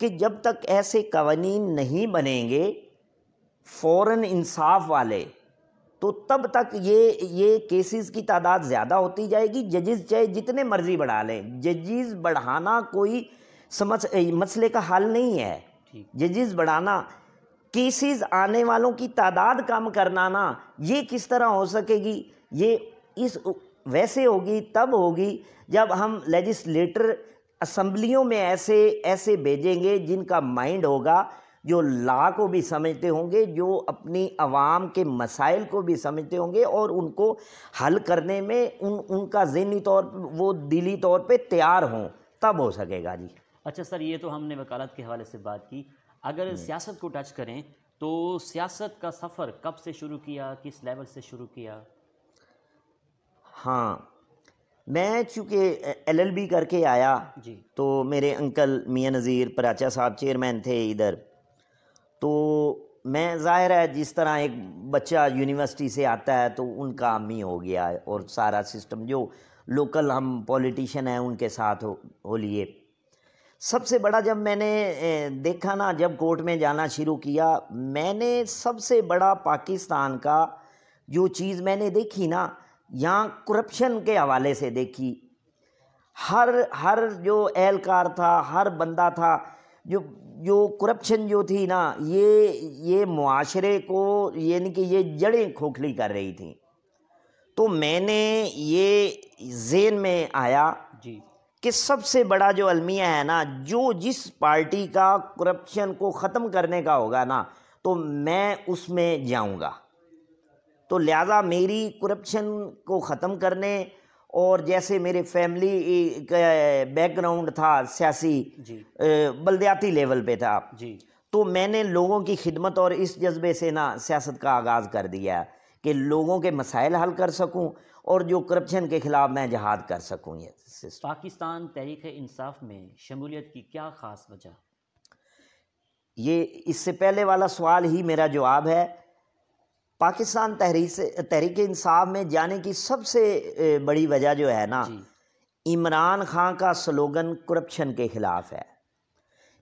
کہ جب تک ایسے قوانین نہیں بنیں گے فوراً انصاف والے تو تب تک یہ کیسز کی تعداد زیادہ ہوتی جائے گی. ججز چاہے جتنے مرضی بڑھا لیں, ججز بڑھانا کوئی مسئلے کا حل نہیں ہے. ججز بڑھانا, کیسز آنے والوں کی تعداد کم کرنا نا, یہ کس طرح ہو سکے گی؟ یہ ویسے ہوگی تب ہوگی جب ہم لیجسلیٹر اسمبلیوں میں ایسے بھیجیں گے جن کا مائنڈ ہوگا, جو لا کو بھی سمجھتے ہوں گے, جو اپنی عوام کے مسائل کو بھی سمجھتے ہوں گے اور ان کو حل کرنے میں ان کا ذہنی طور وہ دلی طور پہ تیار ہوں, تب ہو سکے گا. جی اچھا سر, یہ تو ہم نے وکالت کے حوالے سے بات کی. اگر سیاست کو ٹچ کریں تو سیاست کا سفر کب سے شروع کیا, کس لیول سے شروع کیا؟ ہاں, میں چونکہ ایل ایل بی کر کے آیا جی, تو میرے انکل میاں نذیر پراچا صاحب چیئرمین تھے ادھر, تو میں ظاہر ہے جس طرح ایک بچہ یونیورسٹی سے آتا ہے تو ان کا امی ہو گیا, اور سارا سسٹم جو لوکل ہم پولیٹیشین ہیں ان کے ساتھ ہو لیے. سب سے بڑا جب میں نے دیکھا نا, جب کورٹ میں جانا شروع کیا, میں نے سب سے بڑا پاکستان کا جو چیز میں نے دیکھی نا, یہاں کرپشن کے حوالے سے دیکھی. ہر جو اہلکار تھا, ہر بندہ تھا, جو کرپشن جو تھی نا, یہ معاشرے کو یعنی کہ یہ جڑیں کھوکھلی کر رہی تھیں. تو میں نے یہ ذہن میں آیا جی, کہ سب سے بڑا جو المیہ ہے نا, جس پارٹی کا کرپشن کو ختم کرنے کا ہوگا نا, تو میں اس میں جاؤں گا. تو لہٰذا میری کرپشن کو ختم کرنے, اور جیسے میرے فیملی کا بیک گراؤنڈ تھا سیاسی, جی, بلدیاتی لیول پہ تھا, جی, تو میں نے لوگوں کی خدمت اور اس جذبے سے نا سیاست کا آغاز کر دیا کہ لوگوں کے مسائل حل کر سکوں اور جو کرپشن کے خلاف میں جہاد کر سکوں. یہ پاکستان تحریک انصاف میں شمولیت کی کیا خاص وجہ؟ یہ اس سے پہلے والا سوال ہی میرا جواب ہے. پاکستان تحریک انصاف میں جانے کی سب سے بڑی وجہ جو ہے نا, عمران خان کا سلوگن کرپشن کے خلاف ہے.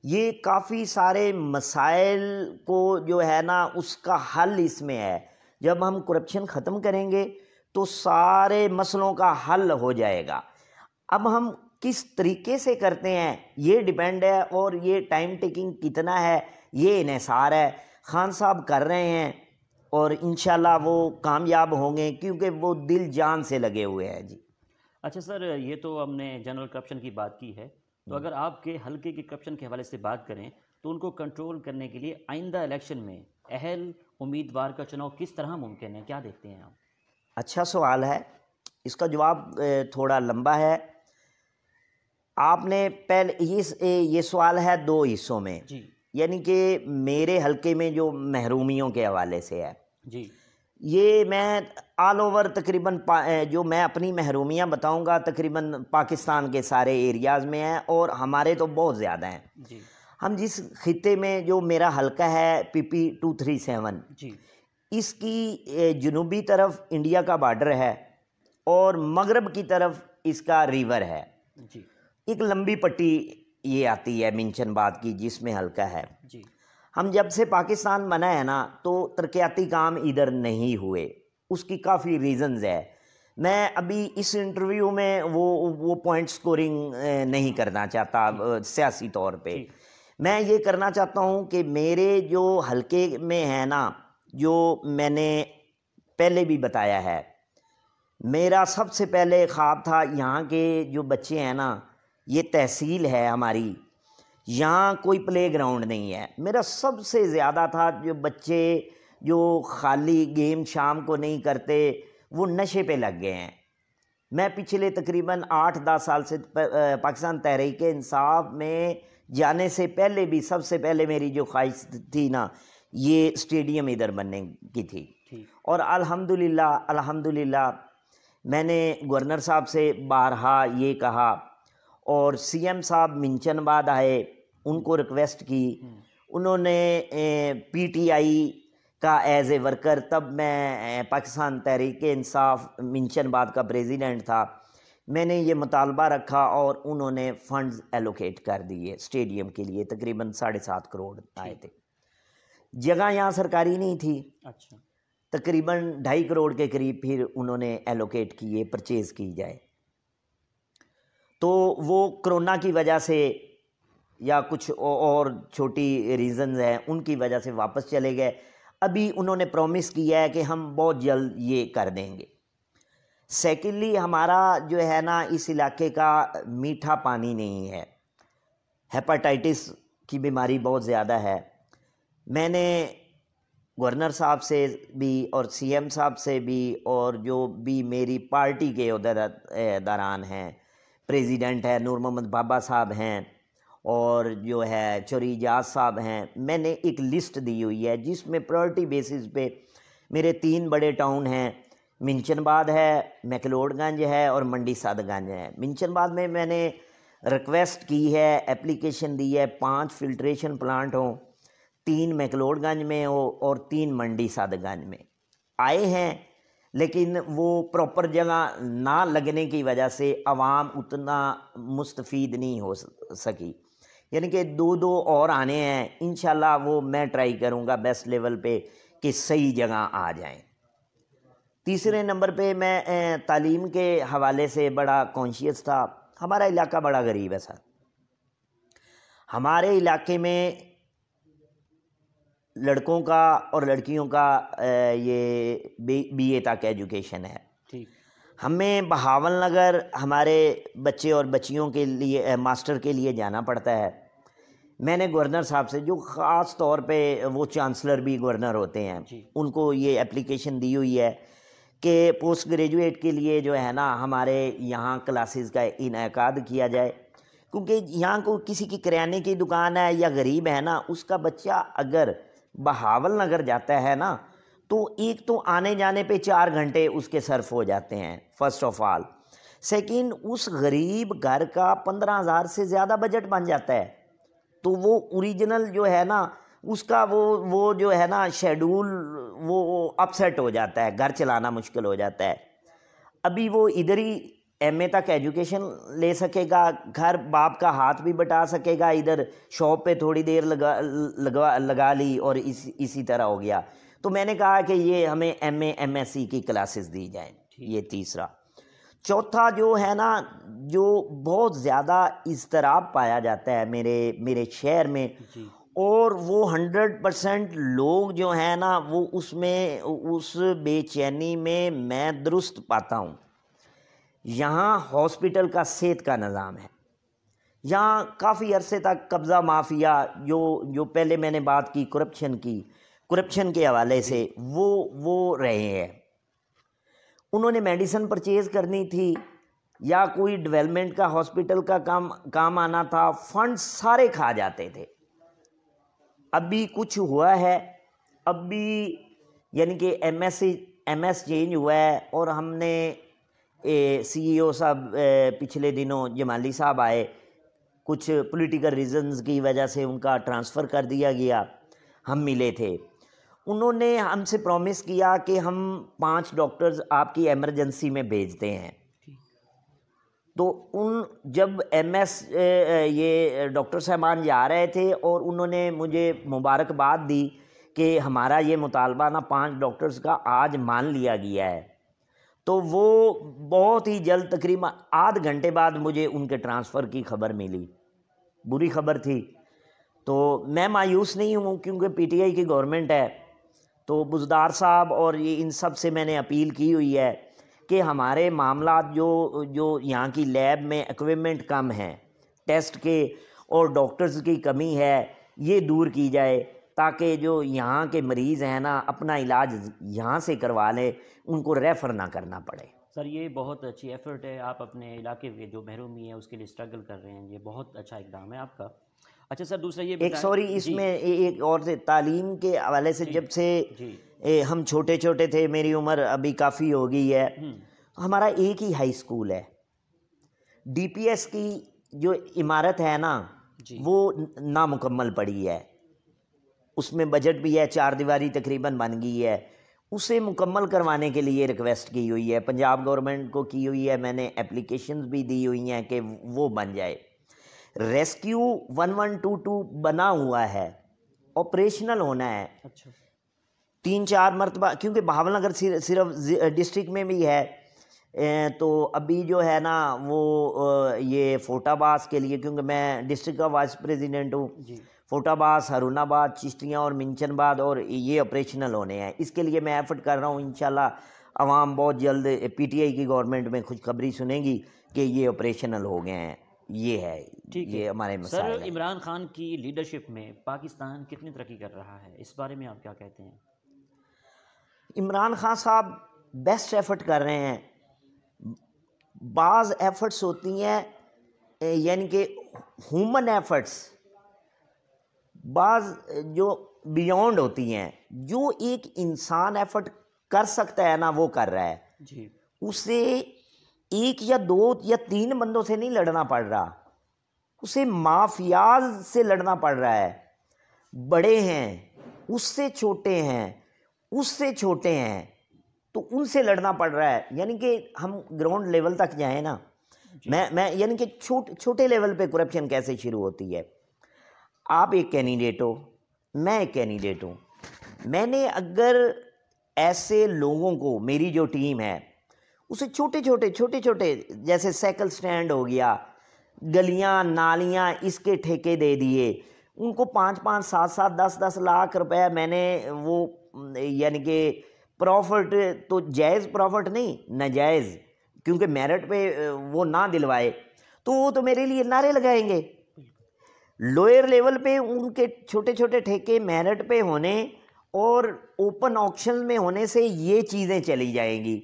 یہ کافی سارے مسائل کو جو ہے نا اس کا حل اس میں ہے. جب ہم کرپشن ختم کریں گے تو سارے مسئلوں کا حل ہو جائے گا. اب ہم کس طریقے سے کرتے ہیں یہ ڈیپینڈ ہے, اور یہ ٹائم ٹیکنگ کتنا ہے یہ انحصار ہے. خان صاحب کر رہے ہیں اور انشاءاللہ وہ کامیاب ہوں گے کیونکہ وہ دل جان سے لگے ہوئے ہیں. جی اچھا سر, یہ تو ہم نے جنرل کرپشن کی بات کی ہے, تو اگر آپ کے حلقے کے کرپشن کے حوالے سے بات کریں تو ان کو کنٹرول کرنے کے لیے آئندہ الیکشن میں اہل امیدوار کا چناؤ کس طرح ممکن ہے, کیا دیکھتے ہیں آپ؟ اچھا سوال ہے, اس کا جواب تھوڑا لمبا ہے. آپ نے پہلے یہ سوال ہے دو حصوں میں. جی, یعنی کہ میرے حلقے میں جو محرومیوں کے حوالے سے ہے, جی, یہ میں آل اوور تقریباً جو میں اپنی محرومیاں بتاؤں گا تقریباً پاکستان کے سارے ایریاز میں ہیں, اور ہمارے تو بہت زیادہ ہیں. جی, ہم جس خطے میں جو میرا حلقہ ہے PP 237, جی, اس کی جنوبی طرف انڈیا کا بارڈر ہے اور مغرب کی طرف اس کا ریور ہے. جی, ایک لمبی پٹی یہ آتی ہے منشن باد کی جس میں حلقہ ہے. جی, ہم جب سے پاکستان بنا ہے نا تو ترقیاتی کام ادھر نہیں ہوئے. اس کی کافی ریزنز ہے. میں ابھی اس انٹرویو میں وہ پوائنٹ سکورنگ نہیں کرنا چاہتا سیاسی طور پہ. میں یہ کرنا چاہتا ہوں کہ میرے جو حلقے میں ہے نا, جو میں نے پہلے بھی بتایا ہے, میرا سب سے پہلے خواب تھا یہاں کے جو بچے ہیں نا, یہ تحصیل ہے ہماری, یہاں کوئی پلے گراؤنڈ نہیں ہے. میرا سب سے زیادہ تھا جو بچے جو خالی گیم شام کو نہیں کرتے, وہ نشے پہ لگ گئے ہیں. میں پچھلے تقریباً 8-10 سال سے پاکستان تحریک انصاف میں جانے سے پہلے بھی سب سے پہلے میری جو خواہش تھی نا, یہ اسٹیڈیم ادھر بننے کی تھی. اور الحمدللہ میں نے گورنر صاحب سے بارہا یہ کہا, اور CM صاحب منچن بعد آئے, ان کو ریکویسٹ کی, انہوں نے PTI کا ایز اے ورکر, تب میں پاکستان تحریک انصاف منشن باد کا پریزیڈنٹ تھا, میں نے یہ مطالبہ رکھا اور انہوں نے فنڈز ایلوکیٹ کر دیے اسٹیڈیم کے لیے، تقریباً 7.5 کروڑ آئے تھے۔ جگہ یہاں سرکاری نہیں تھی، اچھا، تقریباً 2.5 کروڑ کے قریب پھر انہوں نے ایلوکیٹ کیے، پرچیز کی جائے۔ تو وہ کرونا کی وجہ سے یا کچھ اور چھوٹی ریزنز ہیں ان کی وجہ سے واپس چلے گئے۔ ابھی انہوں نے پرومس کیا ہے کہ ہم بہت جلد یہ کر دیں گے۔ سیکنڈلی ہمارا جو ہے نا اس علاقے کا میٹھا پانی نہیں ہے، ہیپاٹائٹس کی بیماری بہت زیادہ ہے۔ میں نے گورنر صاحب سے بھی اور سی ایم صاحب سے بھی اور جو بھی میری پارٹی کے عہدیداران ہیں، پریزیڈنٹ ہے نور محمد بابا صاحب ہیں اور جو ہے چوری اجاز صاحب ہیں، میں نے ایک لسٹ دی ہوئی ہے جس میں پرائرٹی بیسس پہ میرے 3 بڑے ٹاؤن ہیں، منچن آباد ہے، میکلوڈ گنج ہے اور منڈی سادھ گنج ہے۔ منچن آباد میں میں نے ریکویسٹ کی ہے، اپلیکیشن دی ہے 5 فلٹریشن پلانٹ ہوں، 3 میکلوڈ گنج میں ہو اور 3 منڈی سادھ گنج میں آئے ہیں، لیکن وہ پراپر جگہ نہ لگنے کی وجہ سے عوام اتنا مستفید نہیں ہو سکی، یعنی کہ 2 اور آنے ہیں، انشاءاللہ وہ میں ٹرائی کروں گا بیسٹ لیول پہ کہ صحیح جگہ آ جائیں۔ تیسرے نمبر پہ میں تعلیم کے حوالے سے بڑا کانشیس تھا۔ ہمارا علاقہ بڑا غریب ہے سر، ہمارے علاقے میں لڑکوں کا اور لڑکیوں کا یہ بی اے تک ایجوکیشن ہے۔ ہمیں بہاول نگر ہمارے بچے اور بچیوں کے لیے ماسٹر کے لیے جانا پڑتا ہے۔ میں نے گورنر صاحب سے، جو خاص طور پہ وہ چانسلر بھی گورنر ہوتے ہیں، ان کو یہ اپلیکیشن دی ہوئی ہے کہ پوسٹ گریجویٹ کے لیے جو ہے نا ہمارے یہاں کلاسز کا انعقاد کیا جائے، کیونکہ یہاں کو کسی کی کریانے کی دکان ہے یا غریب ہے نا، اس کا بچہ اگر بہاول نگر جاتا ہے نا تو ایک تو آنے جانے پہ 4 گھنٹے اس کے صرف ہو جاتے ہیں فرسٹ آف آل، سیکنڈ اس غریب گھر کا 15,000 سے زیادہ بجٹ بن جاتا ہے، تو وہ اوریجنل جو ہے نا اس کا وہ جو ہے نا شیڈول وہ اپسیٹ ہو جاتا ہے، گھر چلانا مشکل ہو جاتا ہے۔ ابھی وہ ادھر ہی ایم اے تک ایجوکیشن لے سکے گا، گھر باپ کا ہاتھ بھی بٹا سکے گا، ادھر شاپ پہ تھوڑی دیر لگا لی اور اسی طرح ہو گیا۔ تو میں نے کہا کہ یہ ہمیں M A M S C کی کلاسز دی جائیں، یہ تیسرا۔ چوتھا جو ہے نا، جو بہت زیادہ اضطراب پایا جاتا ہے میرے شہر میں، اور وہ 100% لوگ جو ہیں نا وہ اس بے چینی میں درست پاتا ہوں۔ یہاں ہاسپٹل کا صحت کا نظام ہے، یہاں کافی عرصے تک قبضہ مافیا جو پہلے میں نے بات کی کرپشن کے حوالے سے وہ رہے ہیں۔ انہوں نے میڈیسن پرچیز کرنی تھی یا کوئی ڈیولپمنٹ کا ہاسپٹل کا کام آنا تھا، فنڈ سارے کھا جاتے تھے۔ اب بھی کچھ ہوا ہے، اب بھی یعنی کہ ایم ایس چینج ہوا ہے، اور ہم نے سی ای او صاحب پچھلے دنوں جمالی صاحب آئے، کچھ پولیٹیکل ریزنز کی وجہ سے ان کا ٹرانسفر کر دیا گیا، ہم ملے تھے۔ انہوں نے ہم سے پرومس کیا کہ ہم 5 ڈاکٹرز آپ کی ایمرجنسی میں بھیجتے ہیں۔ تو جب ایم ایس یہ ڈاکٹر صاحبان جا رہے تھے اور انہوں نے مجھے مبارکباد دی کہ ہمارا یہ مطالبہ نا 5 ڈاکٹرز کا آج مان لیا گیا ہے، تو وہ بہت ہی جلد تقریباً آدھ گھنٹے بعد مجھے ان کے ٹرانسفر کی خبر ملی، بری خبر تھی۔ تو میں مایوس نہیں ہوں کیونکہ پی ٹی آئی کی گورنمنٹ ہے، تو بزدار صاحب اور یہ ان سب سے میں نے اپیل کی ہوئی ہے کہ ہمارے معاملات جو یہاں کی لیب میں ایکوپمنٹ کم ہیں، ٹیسٹ کے اور ڈاکٹرز کی کمی ہے، یہ دور کی جائے تاکہ جو یہاں کے مریض ہیں نا اپنا علاج یہاں سے کروا لیں، ان کو ریفر نہ کرنا پڑے۔ سر یہ بہت اچھی ایفرٹ ہے، آپ اپنے علاقے کے جو محرومی ہے اس کے لیے اسٹرگل کر رہے ہیں، یہ بہت اچھا اقدام ہے آپ کا۔ اچھا سر، دوسرا یہ ایک اس میں ایک اور سے تعلیم کے حوالے سے، جب سے ہم چھوٹے تھے، میری عمر ابھی کافی ہو گئی ہے، ہمارا ایک ہی ہائی اسکول ہے۔ ڈی پی ایس کی جو عمارت ہے نا وہ نامکمل پڑی ہے، اس میں بجٹ بھی ہے، 4 دیواری تقریباً بن گئی ہے، اسے مکمل کروانے کے لیے ریکویسٹ کی ہوئی ہے، پنجاب گورنمنٹ کو کی ہوئی ہے، میں نے اپلیکیشنز بھی دی ہوئی ہیں کہ وہ بن جائے۔ ریسکیو 1122 بنا ہوا ہے، آپریشنل ہونا ہے۔ اچھا 3-4 مرتبہ، کیونکہ بہاول نگر صرف ڈسٹرکٹ میں بھی ہے، تو ابھی جو ہے نا وہ یہ فوٹا باس کے لیے، کیونکہ میں ڈسٹرکٹ کا وائس پریزیڈنٹ ہوں، جی فوٹا باس، ہرون آباد، چشتیاں اور منچن آباد، اور یہ آپریشنل ہونے ہیں۔ اس کے لیے میں ایفرٹ کر رہا ہوں، انشاءاللہ عوام بہت جلد پی ٹی آئی کی گورنمنٹ میں خوشخبری سنیں گی کہ یہ آپریشنل ہو گئے ہیں۔ یہ ہے، ٹھیک ہے یہ ہمارے سر۔ مسائل ہیں۔ عمران خان کی لیڈرشپ میں پاکستان کتنی ترقی کر رہا ہے، اس بارے میں آپ کیا کہتے ہیں؟ عمران خان صاحب بیسٹ ایفرٹ کر رہے ہیں۔ بعض ایفرٹس ہوتی ہیں یعنی کہ ہیومن ایفرٹس، بعض جو بیونڈ ہوتی ہیں، جو ایک انسان ایفرٹ کر سکتا ہے نا وہ کر رہا ہے۔ جی اسے 1 یا 2 یا 3 بندوں سے نہیں لڑنا پڑ رہا، اسے مافیاز سے لڑنا پڑ رہا ہے۔ بڑے ہیں، اس سے چھوٹے ہیں، اس سے چھوٹے ہیں، تو ان سے لڑنا پڑ رہا ہے۔ یعنی کہ ہم گراؤنڈ لیول تک جائیں نا، میں یعنی کہ چھوٹے لیول پہ کرپشن کیسے شروع ہوتی ہے۔ آپ ایک کینڈیڈیٹ ہو، میں ایک کینڈیڈیٹ ہوں، میں نے اگر ایسے لوگوں کو، میری جو ٹیم ہے اسے چھوٹے چھوٹے جیسے سائیکل سٹینڈ ہو گیا، گلیاں نالیاں، اس کے ٹھیکے دے دیے، ان کو 5-5 7-7 10-10 لاکھ روپے میں نے وہ یعنی کہ پروفٹ تو جائز پروفٹ نہیں، ناجائز، کیونکہ میرٹ پہ وہ نہ دلوائے تو وہ تو میرے لیے نعرے لگائیں گے۔ لوئر لیول پہ ان کے چھوٹے چھوٹے ٹھیکے میرٹ پہ ہونے اور اوپن آکشن میں ہونے سے یہ چیزیں چلی جائیں گی،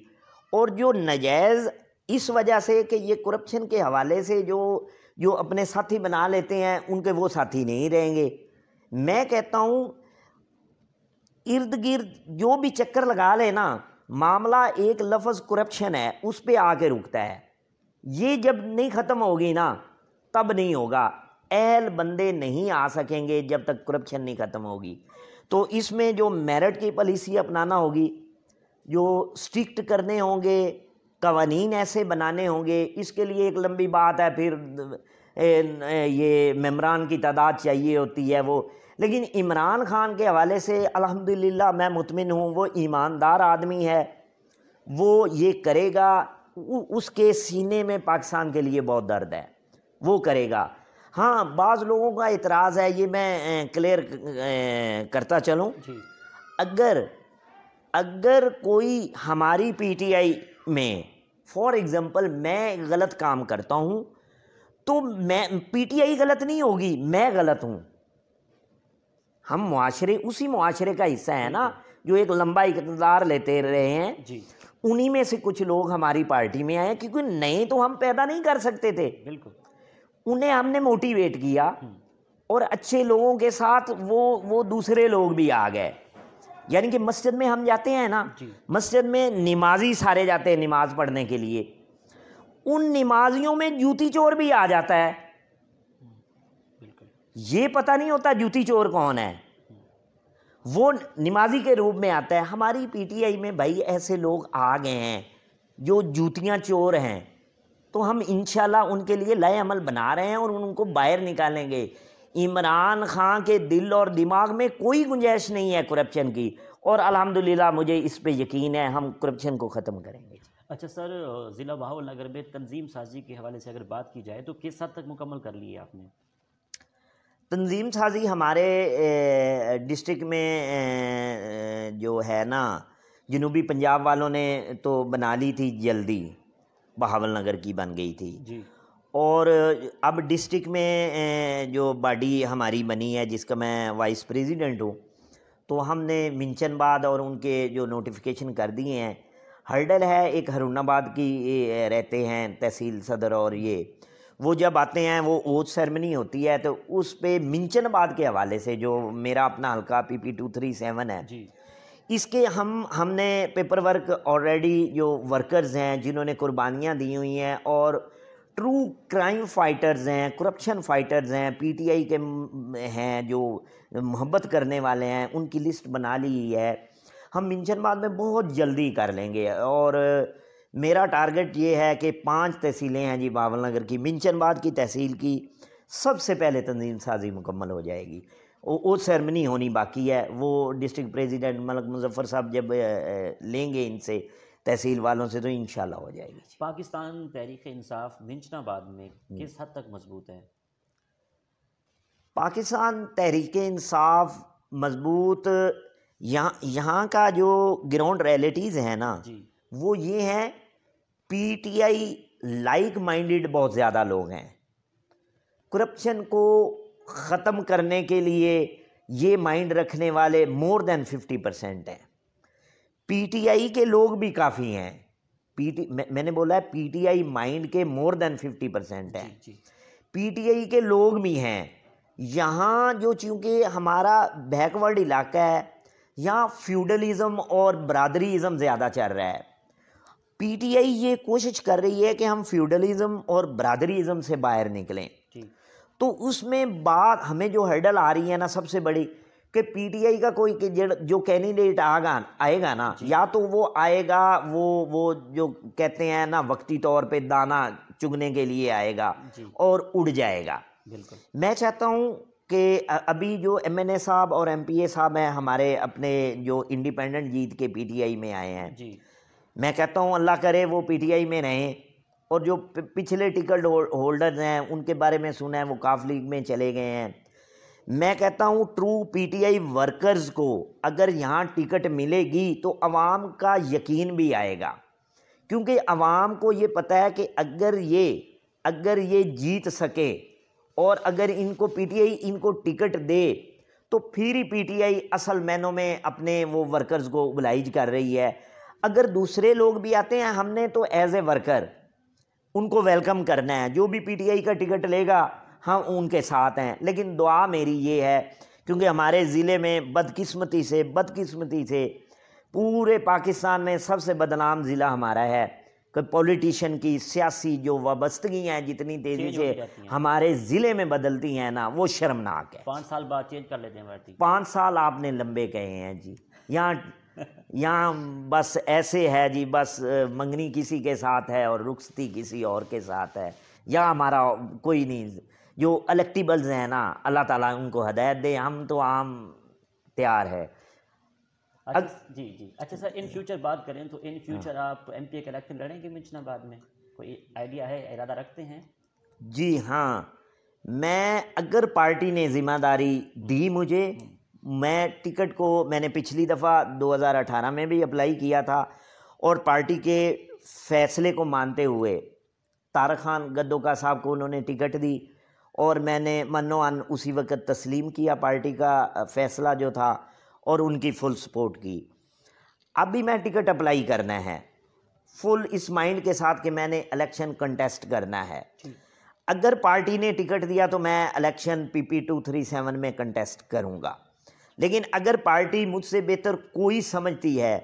اور جو ناجائز اس وجہ سے کہ یہ کرپشن کے حوالے سے جو اپنے ساتھی بنا لیتے ہیں، ان کے وہ ساتھی نہیں رہیں گے۔ میں کہتا ہوں ارد گرد جو بھی چکر لگا لے نا، معاملہ ایک لفظ کرپشن ہے، اس پہ آ کے رکتا ہے۔ یہ جب نہیں ختم ہوگی نا تب نہیں ہوگا، اہل بندے نہیں آ سکیں گے جب تک کرپشن نہیں ختم ہوگی۔ تو اس میں جو میرٹ کی پالیسی اپنانا ہوگی، جو اسٹرکٹ کرنے ہوں گے، قوانین ایسے بنانے ہوں گے، اس کے لیے ایک لمبی بات ہے، پھر یہ ممبران کی تعداد چاہیے ہوتی ہے وہ، لیکن عمران خان کے حوالے سے الحمدللہ میں مطمئن ہوں، وہ ایماندار آدمی ہے، وہ یہ کرے گا، اس کے سینے میں پاکستان کے لیے بہت درد ہے، وہ کرے گا۔ ہاں بعض لوگوں کا اعتراض ہے، یہ میں کلیئر کرتا چلوں، اگر کوئی ہماری پی ٹی آئی میں فار ایگزامپل میں غلط کام کرتا ہوں تو میں پی ٹی آئی غلط نہیں ہوگی، میں غلط ہوں۔ ہم اسی معاشرے کا حصہ ہے نا جو ایک لمبا اقتدار لیتے رہے ہیں، انہی میں سے کچھ لوگ ہماری پارٹی میں آئے، کیونکہ نئے تو ہم پیدا نہیں کر سکتے تھے، بالکل انہیں ہم نے موٹیویٹ کیا، اور اچھے لوگوں کے ساتھ وہ دوسرے لوگ بھی آ گئے۔ یعنی کہ مسجد میں ہم جاتے ہیں نا، مسجد میں نمازی سارے جاتے ہیں نماز پڑھنے کے لیے، ان نمازیوں میں جوتی چور بھی آ جاتا ہے، یہ پتہ نہیں ہوتا جوتی چور کون ہے، وہ نمازی کے روپ میں آتا ہے۔ ہماری پی ٹی آئی میں بھائی ایسے لوگ آ گئے ہیں جو جوتیاں چور ہیں، تو ہم انشاءاللہ ان کے لیے لائے عمل بنا رہے ہیں اور ان کو باہر نکالیں گے۔ عمران خان کے دل اور دماغ میں کوئی گنجائش نہیں ہے کرپشن کی، اور الحمدللہ مجھے اس پہ یقین ہے ہم کرپشن کو ختم کریں گے۔ اچھا سر، ضلع بہاول نگر میں تنظیم سازی کے حوالے سے اگر بات کی جائے تو کس حد تک مکمل کر لی ہے آپ نے؟ تنظیم سازی ہمارے ڈسٹرکٹ میں جو ہے نا جنوبی پنجاب والوں نے تو بنا لی تھی، جلدی بہاول نگر کی بن گئی تھی جی، اور اب ڈسٹرکٹ میں جو باڈی ہماری بنی ہے جس کا میں وائس پریزیڈنٹ ہوں، تو ہم نے منچن آباد اور ان کے جو نوٹیفیکیشن کر دیے ہیں۔ ہرڈل ہے ایک ہرون آباد کی رہتے ہیں تحصیل صدر، اور وہ جب آتے ہیں وہ اوتھ سیرمنی ہوتی ہے، تو اس پہ منچن آباد کے حوالے سے جو میرا اپنا حلقہ PP 237 ہے، اس کے ہم نے پیپر ورک آلریڈی جو ورکرز ہیں جنہوں نے قربانیاں دی ہوئی ہیں اور ٹرو کرائم فائٹرز ہیں، کرپشن فائٹرز ہیں، PTI کے ہیں جو محبت کرنے والے ہیں، ان کی لسٹ بنا لی ہے۔ ہم منشن بعد میں بہت جلدی کر لیں گے، اور میرا ٹارگٹ یہ ہے کہ 5 تحصیلیں ہیں جی باول نگر کی، منشن بعد کی تحصیل کی سب سے پہلے تنظیم سازی مکمل ہو جائے گی، وہ سیرمنی ہونی باقی ہے، وہ ڈسٹرکٹ پریزیڈنٹ ملک مظفر صاحب جب لیں گے ان سے تحصیل والوں سے تو انشاءاللہ ہو جائے گی۔ پاکستان تحریک انصاف منشن آباد میں کس حد تک مضبوط ہے؟ پاکستان تحریک انصاف مضبوط، یہاں کا جو گراؤنڈ ریئلٹیز ہیں نا وہ یہ ہیں، P T I like minded بہت زیادہ لوگ ہیں، کرپشن کو ختم کرنے کے لیے یہ مائنڈ رکھنے والے مور دین 50% ہیں، پی ٹی آئی کے لوگ بھی کافی ہیں، میں نے بولا ہے پی ٹی آئی مائنڈ کے مور دین 50% ہیں، پی ٹی آئی کے لوگ بھی ہیں یہاں، جو چونکہ ہمارا بیکورڈ علاقہ ہے یہاں فیوڈلزم اور برادریزم زیادہ چل رہا ہے، پی ٹی آئی یہ کوشش کر رہی ہے کہ ہم فیوڈلزم اور برادریزم سے باہر نکلیں، تو اس میں بات ہمیں جو ہرڈل آ رہی ہے نا سب سے بڑی، کہ پی ٹی آئی کا کوئی جو کینڈیڈیٹ آئے گا نا، یا تو وہ آئے گا وہ جو کہتے ہیں نا وقتی طور پہ دانا چگنے کے لیے آئے گا اور اڑ جائے گا۔ میں چاہتا ہوں کہ ابھی جو ایم این اے صاحب اور ایم پی اے صاحب ہیں ہمارے اپنے جو انڈیپینڈنٹ جیت کے پی ٹی آئی میں آئے ہیں، میں کہتا ہوں اللہ کرے وہ پی ٹی آئی میں رہیں، اور جو پچھلے ٹکٹ ہولڈرز ہیں ان کے بارے میں سنا ہے وہ کاف لیگ میں چلے گئے ہیں، میں کہتا ہوں true P T I workers کو اگر یہاں ٹکٹ ملے گی تو عوام کا یقین بھی آئے گا، کیونکہ عوام کو یہ پتہ ہے کہ اگر یہ جیت سکے اور اگر ان کو پی ٹی آئی ان کو ٹکٹ دے تو پھر ہی پی ٹی آئی اصل معنوں میں اپنے وہ ورکرز کو oblige کر رہی ہے۔ اگر دوسرے لوگ بھی آتے ہیں ہم نے تو ایز اے ورکر ان کو ویلکم کرنا ہے، جو بھی پی ٹی آئی کا ٹکٹ لے گا ہم ان کے ساتھ ہیں، لیکن دعا میری یہ ہے کیونکہ ہمارے ضلع میں بدقسمتی سے پورے پاکستان میں سب سے بدنام ضلع ہمارا ہے، کہ پولیٹیشین کی سیاسی جو وابستگی ہیں جتنی تیزی سے ہمارے ضلع میں بدلتی ہیں نا وہ شرمناک ہے۔ 5 سال بعد چینج کر لیتے ہیں 5 سال آپ نے لمبے کہے ہیں جی، یہاں بس ایسے ہے جی، بس منگنی کسی کے ساتھ ہے اور رخصتی کسی اور کے ساتھ ہے، یہاں ہمارا کوئی نہیں، جو الیکٹیبلز ہیں نا اللہ تعالیٰ ان کو ہدایت دے، ہم تو عام تیار ہے۔ جی اچھا سر، ان فیوچر بات کریں تو ان فیوچر آپ ایم پی اے کا الیکشن لڑیں گے منشن آباد میں؟ کوئی آئیڈیا ہے، ارادہ رکھتے ہیں؟ جی ہاں، میں اگر پارٹی نے ذمہ داری دی مجھے، میں ٹکٹ کو میں نے پچھلی دفعہ 2018 میں بھی اپلائی کیا تھا، اور پارٹی کے فیصلے کو مانتے ہوئے طارق خان گدوکا صاحب کو انہوں نے ٹکٹ دی، اور میں نے منوان اسی وقت تسلیم کیا پارٹی کا فیصلہ جو تھا اور ان کی فل سپورٹ کی۔ اب بھی میں ٹکٹ اپلائی کرنا ہے فل اس مائنڈ کے ساتھ کہ میں نے الیکشن کنٹیسٹ کرنا ہے، اگر پارٹی نے ٹکٹ دیا تو میں الیکشن پی پی 237 میں کنٹیسٹ کروں گا، لیکن اگر پارٹی مجھ سے بہتر کوئی سمجھتی ہے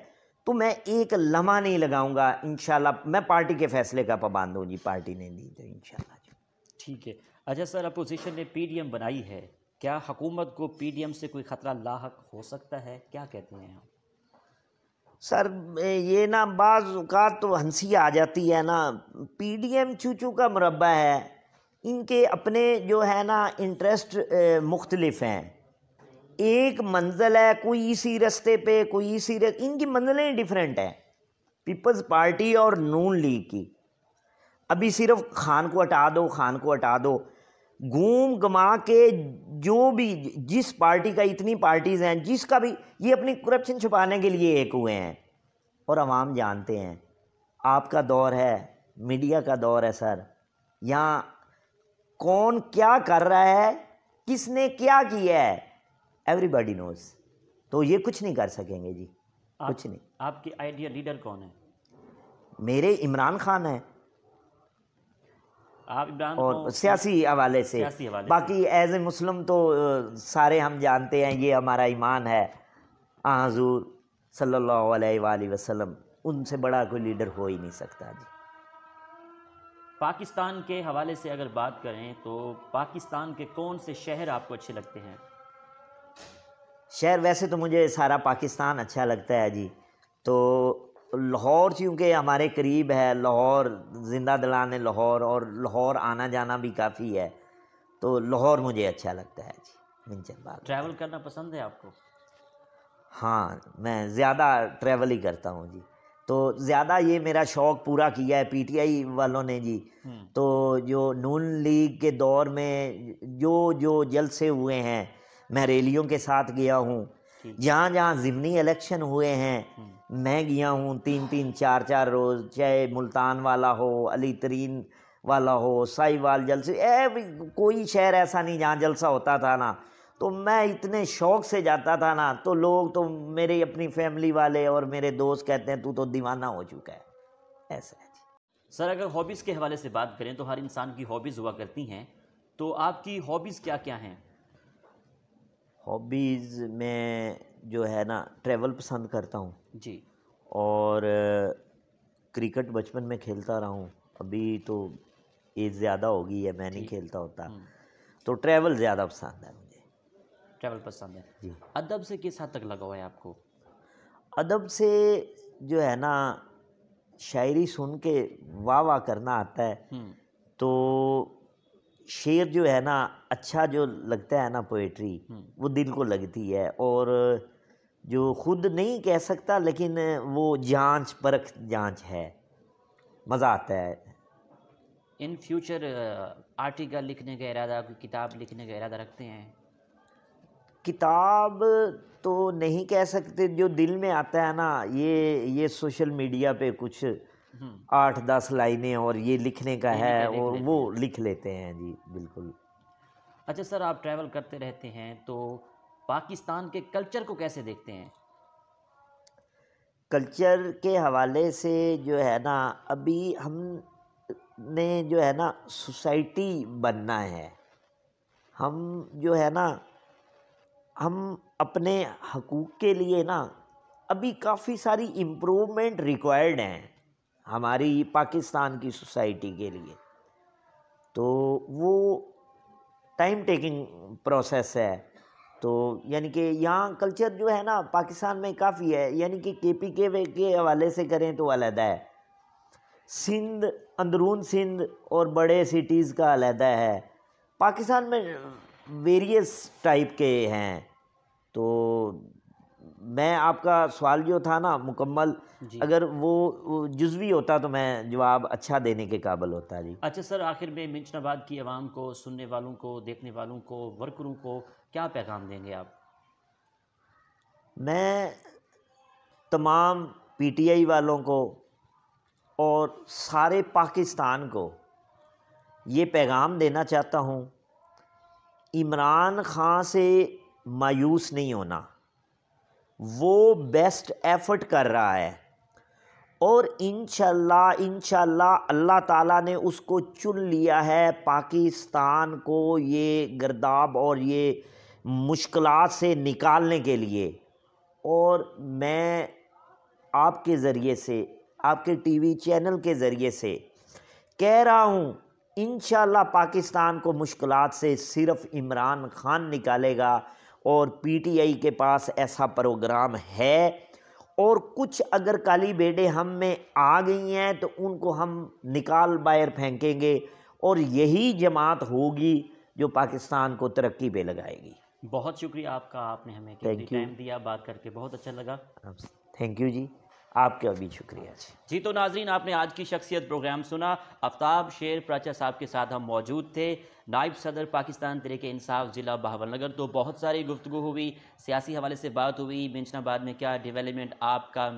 تو میں ایک لمحہ نہیں لگاؤں گا، انشاءاللہ میں پارٹی کے فیصلے کا پابند ہوں جی، پارٹی نے دی تو انشاءاللہ جی۔ ٹھیک ہے، اچھا سر، اپوزیشن نے پی ڈی ایم بنائی ہے، کیا حکومت کو پی ڈی ایم سے کوئی خطرہ لاحق ہو سکتا ہے؟ کیا کہتے ہیں آپ؟ سر یہ نا بعض اوقات تو ہنسی آ جاتی ہے نا، پی ڈی ایم چوچو کا مربع ہے، ان کے اپنے جو ہے نا انٹرسٹ مختلف ہیں، ایک منزل ہے، کوئی اسی رستے پہ کوئی اسی ان کی منزلیں ڈیفرنٹ ہیں، پیپلز پارٹی اور نون لیگ کی، ابھی صرف خان کو ہٹا دو، گھوم گما کے جو بھی جس پارٹی کا اتنی پارٹیز ہیں جس کا بھی یہ اپنی کرپشن چھپانے کے لیے ایک ہوئے ہیں، اور عوام جانتے ہیں، آپ کا دور ہے، میڈیا کا دور ہے سر، یہاں کون کیا کر رہا ہے، کس نے کیا کیا ہے، ایوری باڈی نوز، تو یہ کچھ نہیں کر سکیں گے جی، کچھ نہیں۔ آپ کے آئیڈیا لیڈر کون ہیں؟ میرے عمران خان ہیں، اور سیاسی حوالے سے، باقی ایز اے مسلم تو سارے ہم جانتے ہیں، یہ ہمارا ایمان ہے، حضور صلی اللہ علیہ وآلہ وسلم، ان سے بڑا کوئی لیڈر ہو ہی نہیں سکتا جی۔ پاکستان کے حوالے سے اگر بات کریں تو پاکستان کے کون سے شہر آپ کو اچھے لگتے ہیں؟ شہر ویسے تو مجھے سارا پاکستان اچھا لگتا ہے جی. تو لاہور چونکہ ہمارے قریب ہے، لاہور زندہ دلان لاہور، اور لاہور آنا جانا بھی کافی ہے، تو لاہور مجھے اچھا لگتا ہے جی. منچن بات ٹریول کرنا پسند ہے آپ کو؟ ہاں میں زیادہ ٹریول ہی کرتا ہوں جی. تو زیادہ یہ میرا شوق پورا کیا ہے پی ٹی آئی والوں نے جی. تو جو نون لیگ کے دور میں جو جلسے ہوئے ہیں، میں ریلیوں کے ساتھ گیا ہوں. جہاں جہاں ضمنی الیکشن ہوئے ہیں میں گیا ہوں، 3 4 روز، چاہے ملتان والا ہو، علی ترین والا ہو، سائی وال جلسے، کوئی شہر ایسا نہیں جہاں جلسہ ہوتا تھا نا. تو میں اتنے شوق سے جاتا تھا نا، تو لوگ تو میرے اپنی فیملی والے اور میرے دوست کہتے ہیں تو دیوانہ ہو چکا ہے. ایسا ہے جی. سر اگر ہابیز کے حوالے سے بات کریں تو ہر انسان کی ہابیز ہوا کرتی ہیں، تو آپ کی ہابیز کیا کیا ہیں؟ ہابیز میں جو ہے نا ٹریول پسند کرتا ہوں جی. اور کرکٹ بچپن میں کھیلتا رہا ہوں. ابھی تو ایج زیادہ ہو گئی ہے، میں نہیں کھیلتا ہوتا. تو ٹریول زیادہ پسند ہے مجھے. ٹریول پسند ہے جی. ادب سے کس حد تک لگاؤ ہے آپ کو؟ ادب سے جو ہے نا شاعری سن کے واہ واہ کرنا آتا ہے. تو شعر جو ہے نا اچھا جو لگتا ہے نا، پوئٹری وہ دل کو لگتی ہے، اور جو خود نہیں کہہ سکتا لیکن وہ جانچ پرکھ جانچ ہے، مزہ آتا ہے. ان فیوچر آرٹیکل لکھنے کا ارادہ، کوئی کتاب لکھنے کا ارادہ رکھتے ہیں؟ کتاب تو نہیں کہہ سکتے، جو دل میں آتا ہے نا، یہ سوشل میڈیا پہ کچھ 8 10 لائنیں اور یہ لکھنے کا ہے، اور وہ لکھ لیتے ہیں جی. بالکل. اچھا سر، آپ ٹریول کرتے رہتے ہیں تو پاکستان کے کلچر کو کیسے دیکھتے ہیں؟ کلچر کے حوالے سے جو ہے نا، ابھی ہم نے جو ہے نا سوسائٹی بننا ہے. ہم جو ہے نا، ہم اپنے حقوق کے لیے نا ابھی کافی ساری امپرومنٹ ریکوائرڈ ہیں ہماری پاکستان کی سوسائٹی کے لیے. تو وہ ٹائم ٹیکنگ پروسیس ہے. تو یعنی کہ یہاں کلچر جو ہے نا پاکستان میں کافی ہے، یعنی کہ KPK کے حوالے سے کریں تو علیحدہ ہے، سندھ، اندرون سندھ اور بڑے سٹیز کا علیحدہ ہے. پاکستان میں ویریس ٹائپ کے ہیں. تو میں آپ کا سوال جو تھا نا مکمل، اگر وہ جزوی ہوتا تو میں جواب اچھا دینے کے قابل ہوتا جی. اچھا سر، آخر میں منچن آباد کی عوام کو، سننے والوں کو، دیکھنے والوں کو، ورکروں کو کیا پیغام دیں گے آپ؟ میں تمام PTI والوں کو اور سارے پاکستان کو یہ پیغام دینا چاہتا ہوں، عمران خان سے مایوس نہیں ہونا. وہ بیسٹ ایفرٹ کر رہا ہے، اور انشاءاللہ اللہ تعالیٰ نے اس کو چن لیا ہے پاکستان کو یہ گرداب اور یہ مشکلات سے نکالنے کے لیے. اور میں آپ کے ذریعے سے، آپ کے ٹی وی چینل کے ذریعے سے کہہ رہا ہوں، انشاءاللہ پاکستان کو مشکلات سے صرف عمران خان نکالے گا. اور PTI کے پاس ایسا پروگرام ہے، اور کچھ اگر کالی بیڑے ہم میں آ گئی ہیں تو ان کو ہم نکال باہر پھینکیں گے، اور یہی جماعت ہوگی جو پاکستان کو ترقی پہ لگائے گی. بہت شکریہ آپ کا، آپ نے ہمیں قیمتی ٹائم دیا، بات کر کے بہت اچھا لگا. تھینک یو جی، آپ کا بھی شکریہ جی. تو ناظرین، آپ نے آج کی شخصیت پروگرام سنا. آفتاب شیر پراچا صاحب کے ساتھ ہم موجود تھے، نائب صدر پاکستان تحریک انصاف ضلع بہاول نگر. تو بہت ساری گفتگو ہوئی، سیاسی حوالے سے بات ہوئی، منچن آباد میں کیا ڈیولپمنٹ آپ کا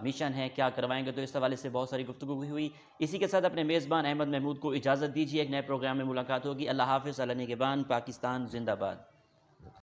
مشن ہے، کیا کروائیں گے، تو اس حوالے سے بہت ساری گفتگو ہوئی. اسی کے ساتھ اپنے میزبان احمد محمود کو اجازت دیجیے، ایک نئے پروگرام میں ملاقات ہوگی. اللہ حافظ. اللہ نگہبان. پاکستان زندہ باد.